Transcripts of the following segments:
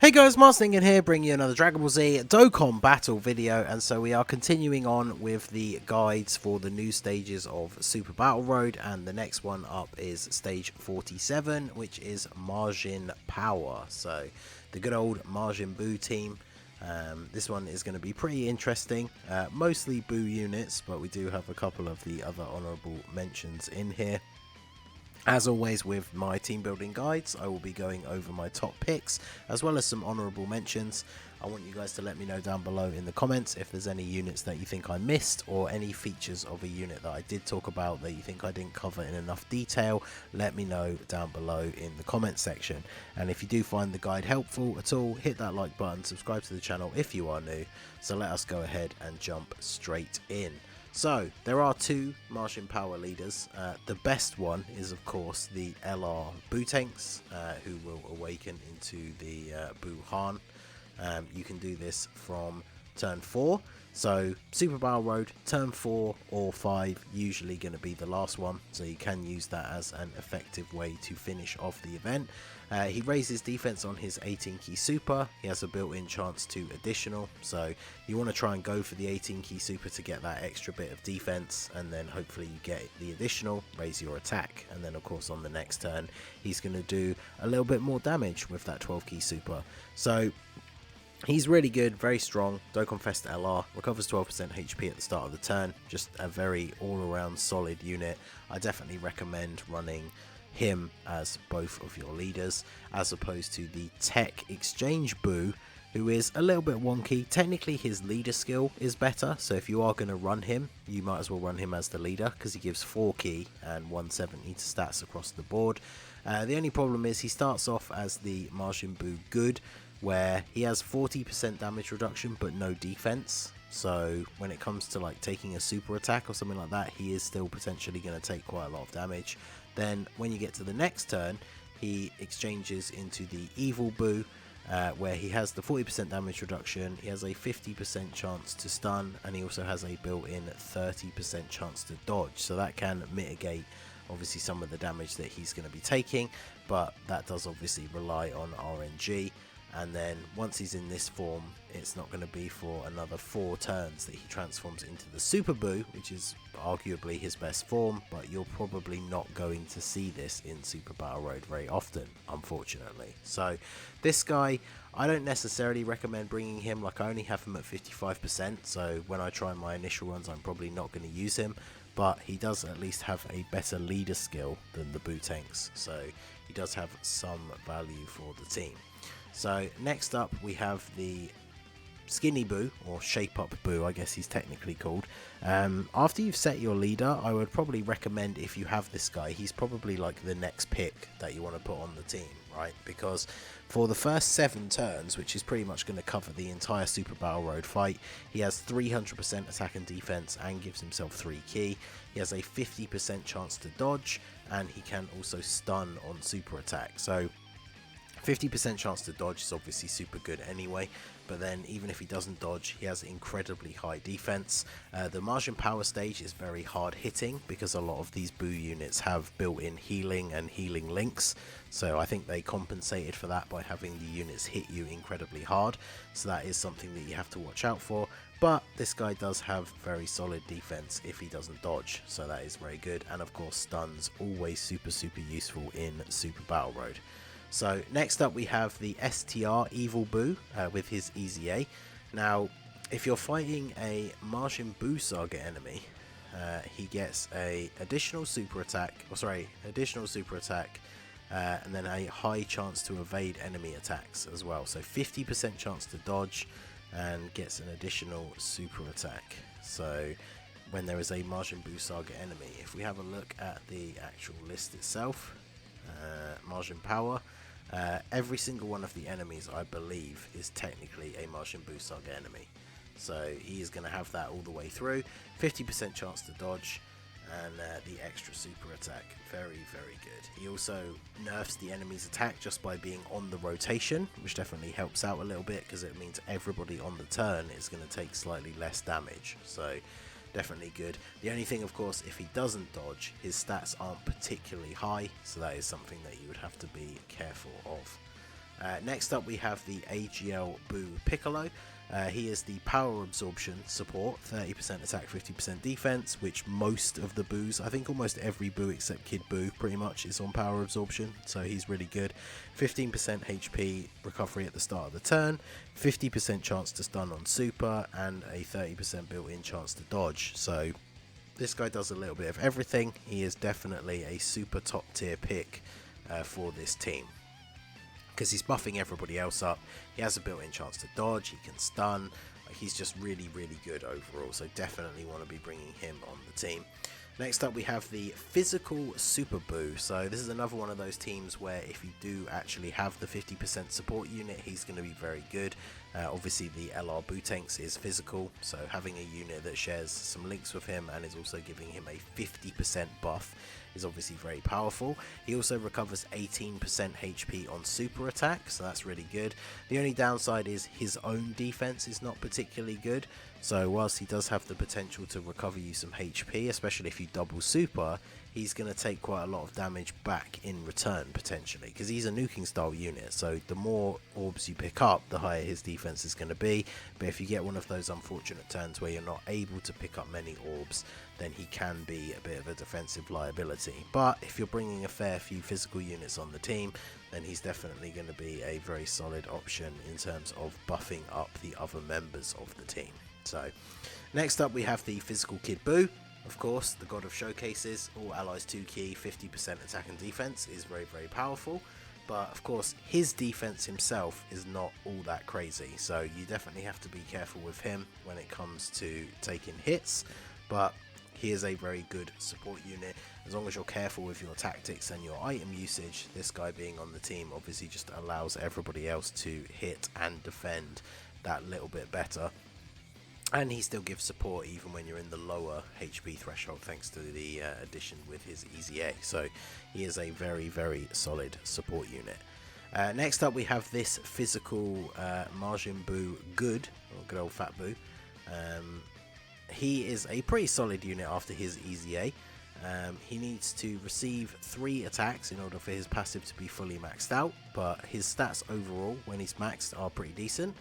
Hey guys, Marsningen here, bringing you another Dragon Ball Z Dokkan battle video, and so we are continuing on with the guides for the new stages of Super Battle Road, and the next one up is stage 47, which is Majin Power. So the good old Majin Buu team. This one is going to be pretty interesting, mostly Buu units, but we do have a couple of the other honourable mentions in here. As always with my team building guides, I will be going over my top picks as well as some honourable mentions. I want you guys to let me know down below in the comments if there's any units that you think I missed or any features of a unit that I did talk about that you think I didn't cover in enough detail. Let me know down below in the comment section. And if you do find the guide helpful at all, hit that like button, subscribe to the channel if you are new. So let us go ahead and jump straight in. So, there are two Majin Power leaders. The best one is, of course, the LR Buu tanks, who will awaken into the Buu Han. You can do this from turn 4. So, Super Battle Road, turn 4 or 5, usually going to be the last one. So, you can use that as an effective way to finish off the event. He raises defense on his 18 key super. He has a built-in chance to additional, so you want to try and go for the 18 key super to get that extra bit of defense, and then hopefully you get the additional, raise your attack, and then of course on the next turn he's going to do a little bit more damage with that 12 key super. So he's really good, very strong. Dokkan Fest LR, recovers 12% HP at the start of the turn, just a very all-around solid unit. I definitely recommend running him as both of your leaders, as opposed to the Tech Exchange Buu, who is a little bit wonky. Technically his leader skill is better, so if you are going to run him, you might as well run him as the leader, because he gives 4 key and 170 to stats across the board. The only problem is he starts off as the Majin Buu Good, where he has 40% damage reduction but no defense. So when it comes to like taking a super attack or something like that, he is still potentially going to take quite a lot of damage. Then when you get to the next turn, he exchanges into the Evil Buu, where he has the 40% damage reduction, he has a 50% chance to stun, and he also has a built-in 30% chance to dodge. So that can mitigate obviously some of the damage that he's going to be taking, but that does obviously rely on RNG. And then once he's in this form, it's not going to be for another 4 turns that he transforms into the Super Buu, which is arguably his best form, but you're probably not going to see this in Super Battle Road very often, unfortunately. So this guy, I don't necessarily recommend bringing him. Like, I only have him at 55%, so when I try my initial runs, I'm probably not going to use him, but he does at least have a better leader skill than the Buu tanks, so he does have some value for the team. So next up we have the Skinny Buu, or Shape Up Buu I guess he's technically called. After you've set your leader, I would probably recommend, if you have this guy, he's probably like the next pick that you want to put on the team, right? Because for the first 7 turns, which is pretty much going to cover the entire Super Battle Road fight, he has 300% attack and defense and gives himself 3 key. He has a 50% chance to dodge, and he can also stun on super attack. So 50% chance to dodge is obviously super good anyway, but then even if he doesn't dodge, he has incredibly high defense. The Majin Power stage is very hard hitting because a lot of these Buu units have built-in healing and healing links, so I think they compensated for that by having the units hit you incredibly hard, so that is something that you have to watch out for. But this guy does have very solid defense if he doesn't dodge, so that is very good. And of course stuns, always super useful in Super Battle Road. So next up we have the STR Evil Buu with his EZA. Now if you're fighting a Majin Buu Saga enemy, he gets a additional super attack, and then a high chance to evade enemy attacks as well. So 50% chance to dodge and gets an additional super attack. So when there is a Majin Buu Saga enemy, if we have a look at the actual list itself, Majin Power, every single one of the enemies, I believe, is technically a Majin Buu Saga enemy. So he is going to have that all the way through. 50% chance to dodge, and the extra super attack. Very good. He also nerfs the enemy's attack just by being on the rotation, which definitely helps out a little bit, because it means everybody on the turn is going to take slightly less damage. So definitely good. The only thing, of course, if he doesn't dodge, his stats aren't particularly high, so that is something that you would have to be careful of. Next up we have the AGL Boo Piccolo. He is the power absorption support, 30% attack, 50% defense, which most of the boos, I think almost every boo except Kid Boo pretty much is on power absorption, so he's really good. 15% HP recovery at the start of the turn, 50% chance to stun on super, and a 30% built-in chance to dodge. So this guy does a little bit of everything. He is definitely a super top tier pick for this team, because he's buffing everybody else up. He has a built-in chance to dodge, he can stun, he's just really good overall, so definitely want to be bringing him on the team. Next up we have the physical Super Boo. So this is another one of those teams where if you do actually have the 50% support unit, he's going to be very good. Obviously the LR Boo Tanks is physical, so having a unit that shares some links with him and is also giving him a 50% buff is obviously very powerful. He also recovers 18% HP on super attack, so that's really good. The only downside is his own defense is not particularly good, so whilst he does have the potential to recover you some HP, especially if you double super, he's going to take quite a lot of damage back in return potentially, because he's a nuking style unit, so the more orbs you pick up, the higher his defense is going to be. But if you get one of those unfortunate turns where you're not able to pick up many orbs, then he can be a bit of a defensive liability. But if you're bringing a fair few physical units on the team, then he's definitely going to be a very solid option in terms of buffing up the other members of the team. So next up we have the physical Kid Boo. Of course, the god of showcases, all allies 2 key, 50% attack and defense is very powerful. But of course his defense himself is not all that crazy, so you definitely have to be careful with him when it comes to taking hits. But he is a very good support unit. As long as you're careful with your tactics and your item usage, this guy being on the team obviously just allows everybody else to hit and defend that little bit better. And he still gives support even when you're in the lower HP threshold, thanks to the addition with his Easy A. So he is a very solid support unit. Next up we have this physical MAJIN Boo Good, or good old Fat Boo. He is a pretty solid unit after his Easy A. He needs to receive 3 attacks in order for his passive to be fully maxed out, but his stats overall when he's maxed are pretty decent.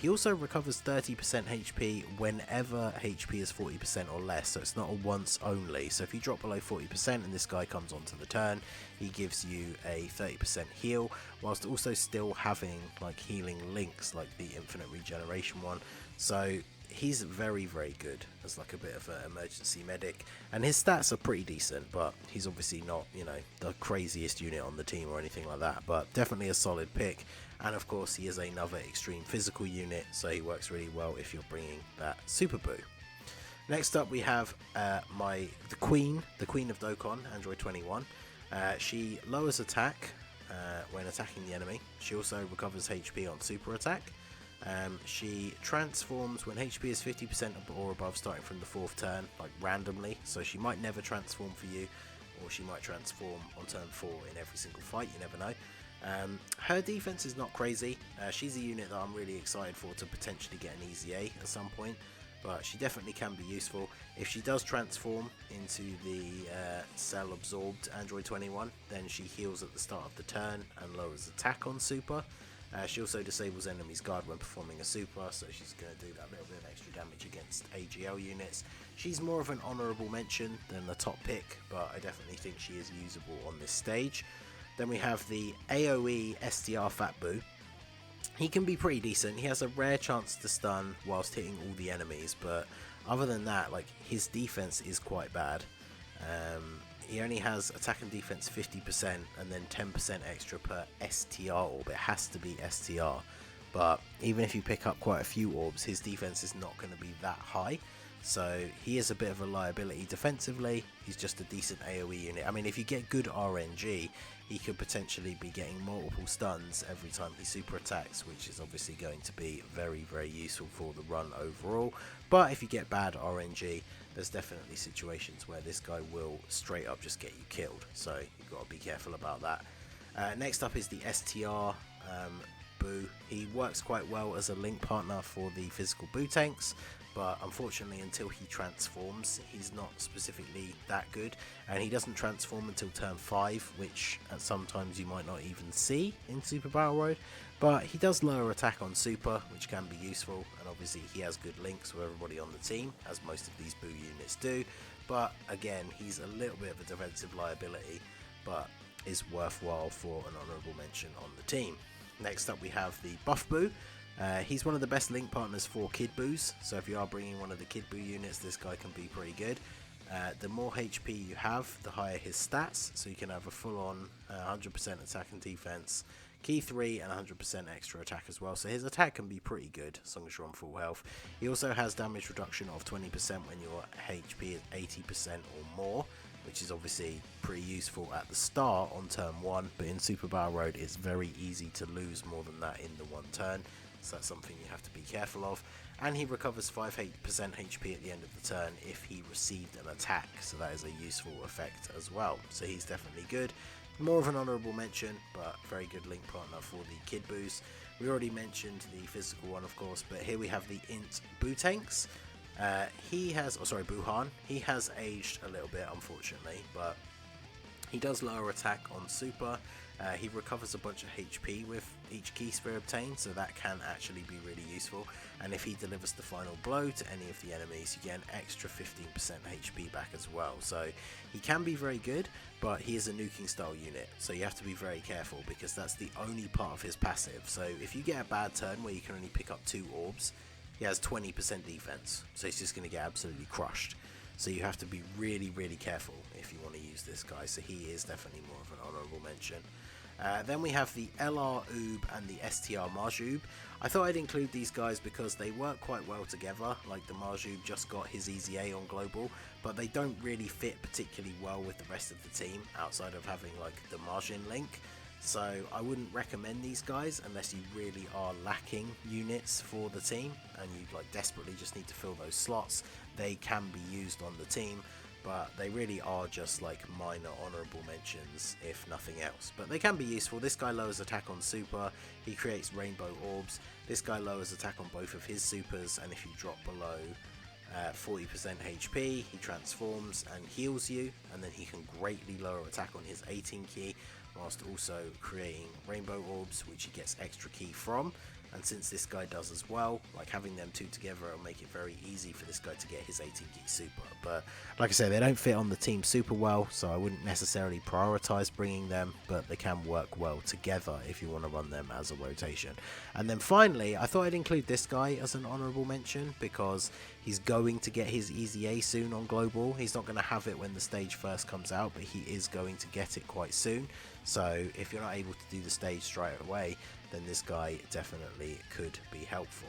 He also recovers 30% HP whenever HP is 40% or less, so it's not a once only. So if you drop below 40% and this guy comes onto the turn, he gives you a 30% heal, whilst also still having like healing links like the infinite regeneration one. So he's very good as like a bit of an emergency medic, and his stats are pretty decent, but he's obviously not, you know, the craziest unit on the team or anything like that, but definitely a solid pick. And of course he is another extreme physical unit, so he works really well if you're bringing that Super Boo. Next up we have the Queen of Dokkan, Android 21. She lowers attack when attacking the enemy. She also recovers HP on super attack. She transforms when HP is 50% or above, starting from the 4th turn, like randomly, so she might never transform for you, or she might transform on turn 4 in every single fight, you never know. Her defense is not crazy. She's a unit that I'm really excited for to potentially get an Easy A at some point, but she definitely can be useful. If she does transform into the Cell Absorbed Android 21, then she heals at the start of the turn and lowers attack on super. She also disables enemies' guard when performing a super, so she's going to do that little bit of extra damage against AGL units. She's more of an honourable mention than a top pick, but I definitely think she is usable on this stage. Then we have the AoE STR Fat Boo. He can be pretty decent. He has a rare chance to stun whilst hitting all the enemies, but other than that, like, his defense is quite bad. He only has attack and defense 50% and then 10% extra per STR orb. It has to be STR, but even if you pick up quite a few orbs, his defense is not going to be that high. So he is a bit of a liability defensively. He's just a decent AoE unit. I mean, if you get good RNG, he could potentially be getting multiple stuns every time he super attacks, which is obviously going to be very useful for the run overall. But if you get bad RNG, there's definitely situations where this guy will straight up just get you killed, so you've got to be careful about that. Next up is the STR Boo. He works quite well as a link partner for the physical Boo tanks, but unfortunately until he transforms he's not specifically that good, and he doesn't transform until turn 5, which sometimes you might not even see in Super Battle Road. But he does lower attack on Super, which can be useful, and obviously he has good links with everybody on the team, as most of these Boo units do. But again, he's a little bit of a defensive liability, but is worthwhile for an honourable mention on the team. Next up we have the Buff Boo. He's one of the best link partners for Kid Boos, so if you are bringing one of the Kid Boo units, this guy can be pretty good. The more HP you have, the higher his stats, so you can have a full-on 100% attack and defense, key 3 and 100% extra attack as well, so his attack can be pretty good as long as you're on full health. He also has damage reduction of 20% when your HP is 80% or more, which is obviously pretty useful at the start on turn 1, but in Super Battle Road it's very easy to lose more than that in the one turn, so that's something you have to be careful of. And he recovers 5% HP at the end of the turn if he received an attack, so that is a useful effect as well, so he's definitely good. More of an honourable mention, but very good link partner for the Kid Boos. We already mentioned the physical one, of course, but here we have the Int Bootanks. Buhan. He has aged a little bit, unfortunately, but he does lower attack on Super. He recovers a bunch of HP with each key sphere obtained, so that can actually be really useful. And if he delivers the final blow to any of the enemies, you get an extra 15% HP back as well. So he can be very good, but he is a nuking style unit, so you have to be very careful because that's the only part of his passive. So if you get a bad turn where you can only pick up 2 orbs, he has 20% defense, so he's just going to get absolutely crushed. So you have to be really, really careful if you want to use this guy, so he is definitely more of an honourable mention. Then we have the LR Oob and the STR Majoob. I thought I'd include these guys because they work quite well together. Like the Majoob just got his Easy A on Global, but they don't really fit particularly well with the rest of the team outside of having like the MAJIN link. So I wouldn't recommend these guys unless you really are lacking units for the team and you like desperately just need to fill those slots. They can be used on the team, but they really are just like minor honourable mentions if nothing else. But they can be useful. This guy lowers attack on Super, he creates rainbow orbs. This guy lowers attack on both of his supers, and if you drop below 40% HP, he transforms and heals you, and then he can greatly lower attack on his 18 key, whilst also creating rainbow orbs, which he gets extra key from. And since this guy does as well, like having them two together will make it very easy for this guy to get his 18 key super. But like I say, they don't fit on the team super well, so I wouldn't necessarily prioritize bringing them, but they can work well together if you want to run them as a rotation. And then finally, I thought I'd include this guy as an honourable mention because he's going to get his Easy A soon on Global. He's not going to have it when the stage first comes out, but he is going to get it quite soon. So if you're not able to do the stage straight away, then this guy definitely could be helpful.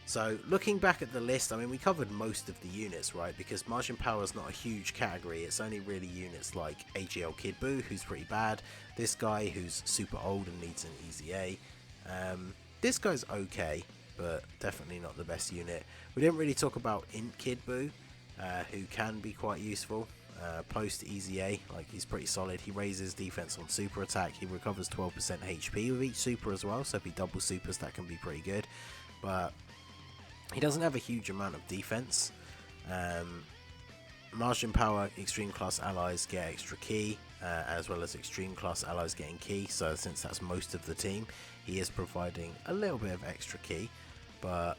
So looking back at the list, I mean, we covered most of the units, right? Because MAJIN power is not a huge category. It's only really units like AGL Kid Boo, who's pretty bad. This guy who's super old and needs an Easy A. This guy's okay, but definitely not the best unit. We didn't really talk about Int Kid Boo, who can be quite useful. Post Easy A, like he's pretty solid. He raises defense on super attack. He recovers 12% HP with each super as well, so if he double supers, that can be pretty good. But he doesn't have a huge amount of defense. MAJIN power, extreme class allies get extra key, as well as extreme class allies getting key. So since that's most of the team, he is providing a little bit of extra key. But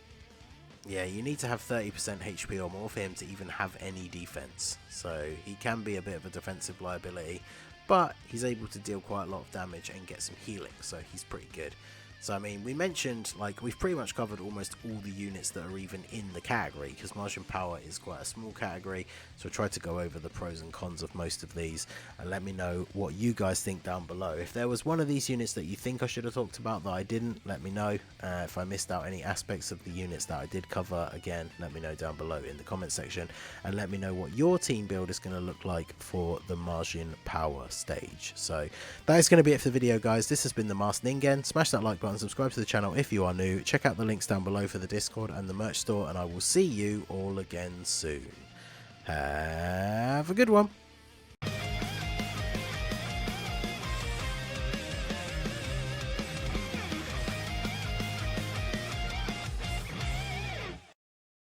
yeah, you need to have 30% HP or more for him to even have any defense. So he can be a bit of a defensive liability, but he's able to deal quite a lot of damage and get some healing, so he's pretty good. So I mean, we mentioned, like, we've pretty much covered almost all the units that are even in the category, because MAJIN power is quite a small category, so I tried to go over the pros and cons of most of these, and let me know what you guys think down below. If there was one of these units that you think I should have talked about that I didn't, let me know. If I missed out any aspects of the units that I did cover, again, let me know down below in the comment section, and let me know what your team build is going to look like for the MAJIN power stage. So that is going to be it for the video, guys. This has been the Masked Ningen. Smash that like button, subscribe to the channel if you are new, check out the links down below for the Discord and the merch store, and I will see you all again soon. Have a good one.